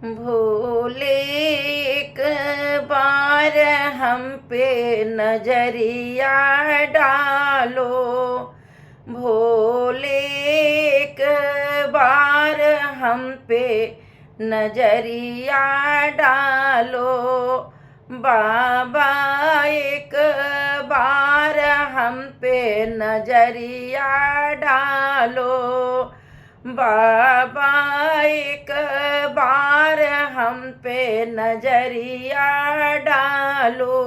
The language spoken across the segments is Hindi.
भोले एक बार हम पे नजरिया डालो। भोले एक बार हम पे नजरिया डालो। बाबा एक बार हम पे नजरिया डालो। बाबा एक बार हम पे नजरिया डालो।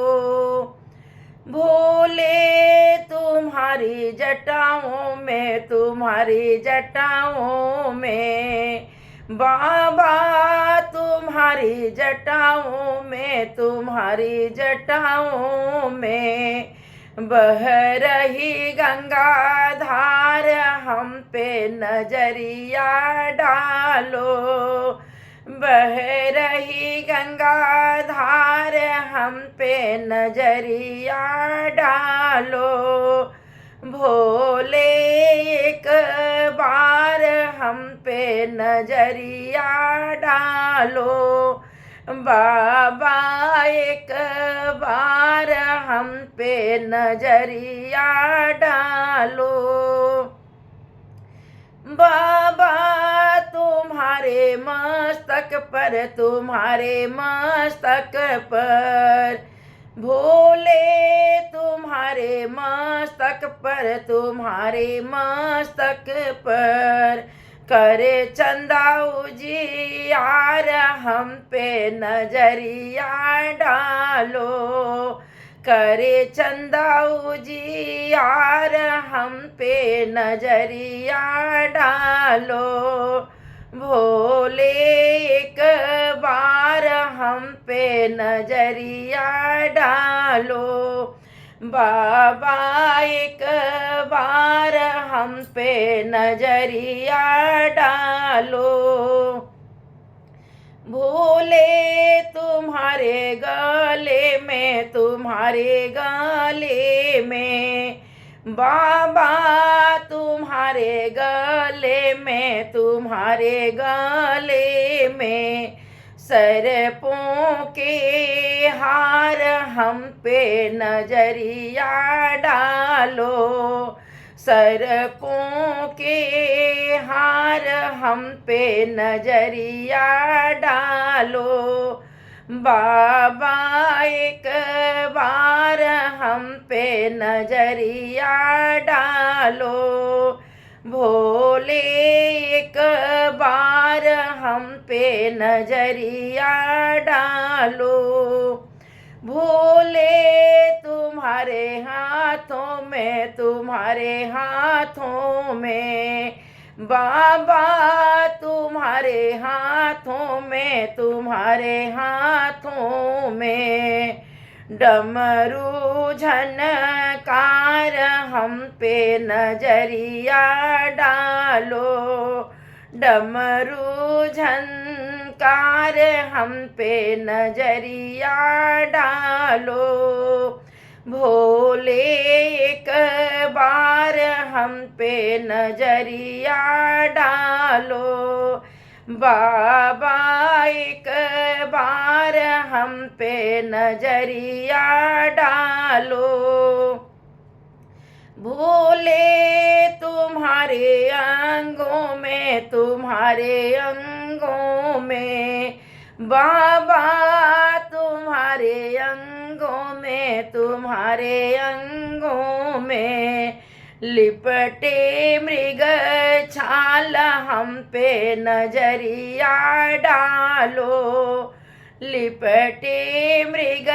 भोले तुम्हारी जटाओं में, तुम्हारी जटाओं में, बाबा तुम्हारी जटाओं में, तुम्हारी जटाओं में बह रही गंगा धार हम पे नजरिया डालो। बह रही गंगा धार हम पे नजरिया डालो। भोले एक बार हम पे नजरिया डालो। बाबा एक बार हम पे नजरिया डालो। बाबा तुम्हारे मस्तक पर, तुम्हारे मस्तक पर, भोले तुम्हारे मस्तक पर, तुम्हारे मस्तक पर करे चंदा उजियार हम पे नजरिया डालो। करे चंदा उजियार हम पे नजरिया डालो। भोले एक बार हम पे नजरिया डालो। बाबा एक बार हम पे नजरिया डालो। भोले तुम्हारे गले में, तुम्हारे गले में, बाबा तुम्हारे गले में, तुम्हारे गले में सरपों के हार हम पे नजरिया डालो। सरपों के हार हम पे नजरिया डालो। बाबा एक बार हम पे नजरिया डालो। भोले एक बार हम पे नजरिया डालो। भोले तुम्हारे हाथों में, तुम्हारे हाथों में, बाबा तुम्हारे हाथों में, तुम्हारे हाथों में डमरू झनकार हम पे नजरिया डालो। डमरू झनकार हम पे नजरिया डालो। भोले एक बार हम पे नजरिया डालो। बाबा एक बार हम पे नजरिया डालो। भोले तुम्हारे अंगों में, तुम्हारे अंगों में, बाबा तुम्हारे अंगों में, तुम्हारे अंगों में लिपटे मृग छाल हम पे नजरिया डालो। लिपटे मृग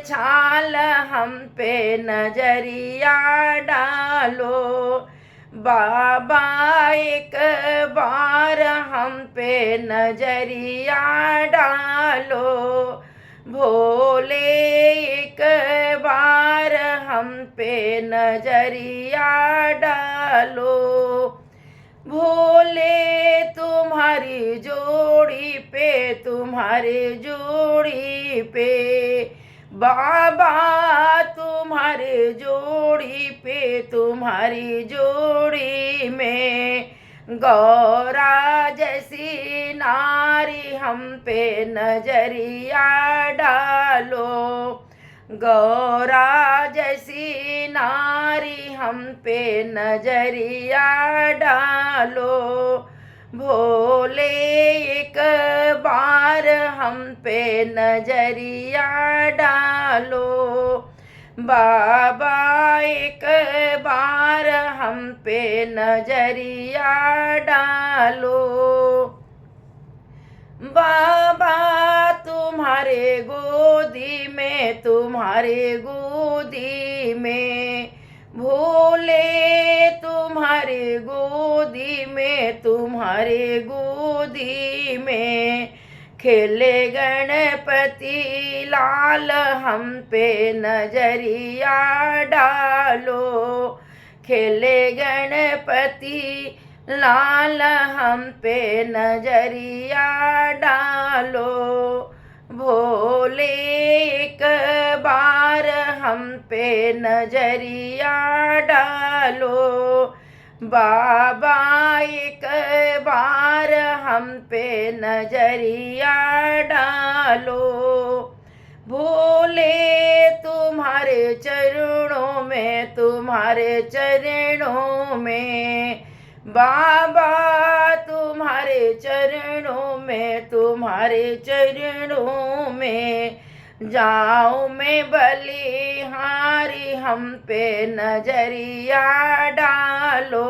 छाल हम पे नजरिया डालो। बाबा एक बार हम पे नजरिया डालो। भोले एक बार हम पे नजरिया डालो। भोले तुम्हारी जोड़ी पे, तुम्हारे जोड़ी पे, बाबा तुम्हारे जोड़ी पे, तुम्हारी जोड़ी में गौरा जैसी नारी हम पे नजरिया डालो, गौरा जैसी नारी हम पे नजरिया डालो, भोले एक बार हम पे नजरिया डालो, बाबा एक बार हम पे नजरिया डालो, बाबा तुम्हारे गोदी में, तुम्हारे गोदी में, भोले तुम्हारे गोदी में, तुम्हारे गोदी में, खेले गणपति लाल हम पे नजरिया डालो, खेले गणपति लाल हम पे नजरिया डालो, भोले एक बार हम पे नजरिया डालो, बाबा एक बार हम पे नजरिया डालो, भोले तुम्हारे चरणों में, तुम्हारे चरणों में, बाबा तुम्हारे चरणों में, तुम्हारे चरणों में, जाऊं मैं बलिहारी हम पे नजरिया डालो,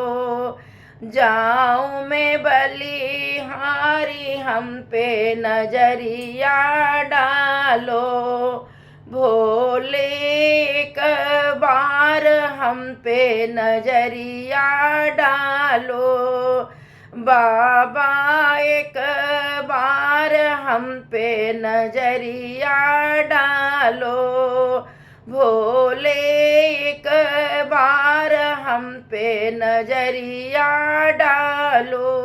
जाऊं मैं बलिहारी हम पे नजरिया डालो, भोले एक बार हम पे नजरिया डालो, बाबा एक बार हम पे नजरिया डालो, भोले एक बार हम पे नजरिया डालो।